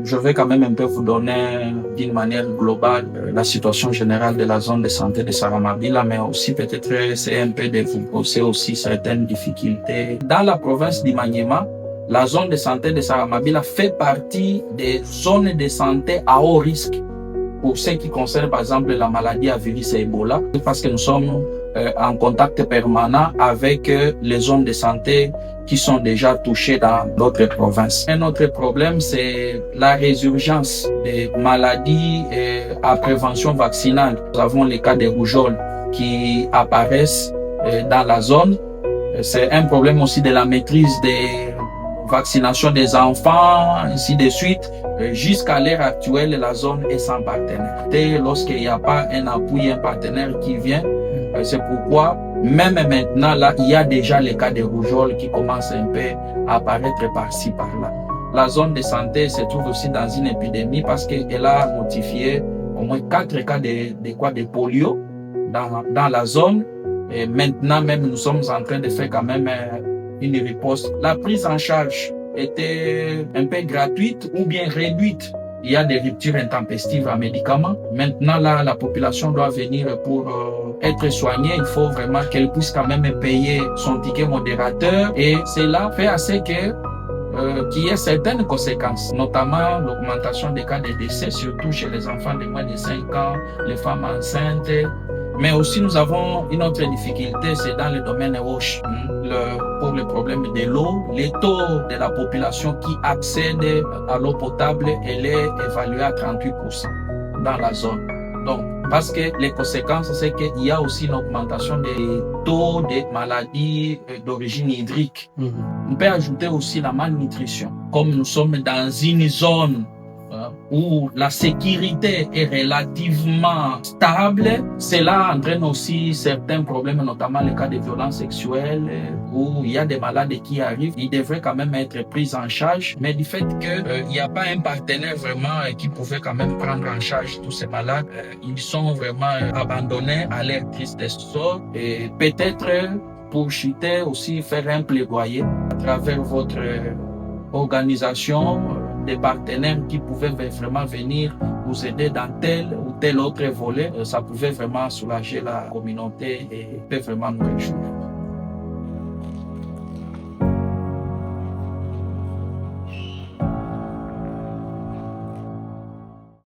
Je vais quand même un peu vous donner d'une manière globale la situation générale de la zone de santé de Saramabila, mais aussi peut-être c'est un peu de vous poser aussi certaines difficultés. Dans la province du Maniema, la zone de santé de Saramabila fait partie des zones de santé à haut risque pour ce qui concerne par exemple la maladie à virus Ebola, parce que nous sommes en contact permanent avec les zones de santé qui sont déjà touchées dans d'autres provinces. Un autre problème, c'est la résurgence des maladies à prévention vaccinale. Nous avons les cas de rougeole qui apparaissent dans la zone. C'est un problème aussi de la maîtrise des vaccinations des enfants, ainsi de suite. Jusqu'à l'heure actuelle, la zone est sans partenaire. Et lorsqu'il n'y a pas un appui, un partenaire qui vient, c'est pourquoi, même maintenant, là, il y a déjà les cas de rougeole qui commencent un peu à apparaître par-ci, par-là. La zone de santé se trouve aussi dans une épidémie parce qu'elle a notifié au moins 4 cas de polio dans la zone. Et maintenant, même, nous sommes en train de faire quand même une riposte. La prise en charge était un peu gratuite ou bien réduite. Il y a des ruptures intempestives en médicaments. Maintenant, là, la population doit venir pour être soignée. Il faut vraiment qu'elle puisse quand même payer son ticket modérateur. Et cela fait assez qu'il y ait certaines conséquences, notamment l'augmentation des cas de décès, surtout chez les enfants de moins de 5 ans, les femmes enceintes. Mais aussi, nous avons une autre difficulté, c'est dans le domaine roche. Pour le problème de l'eau, le taux de la population qui accède à l'eau potable, elle est évaluée à 38% dans la zone. Donc, parce que les conséquences, c'est qu'il y a aussi une augmentation des taux de maladies d'origine hydrique. On peut ajouter aussi la malnutrition. Comme nous sommes dans une zone où la sécurité est relativement stable, cela entraîne aussi certains problèmes, notamment les cas de violences sexuelles, où il y a des malades qui arrivent, ils devraient quand même être pris en charge, mais du fait qu'il n'y a pas un partenaire vraiment qui pouvait quand même prendre en charge tous ces malades, ils sont vraiment abandonnés à leur triste sort. Et peut-être pour chuter aussi faire un plaidoyer à travers votre organisation, des partenaires qui pouvaient vraiment venir nous aider dans tel ou tel autre volet. Ça pouvait vraiment soulager la communauté et peut vraiment nous réjouir.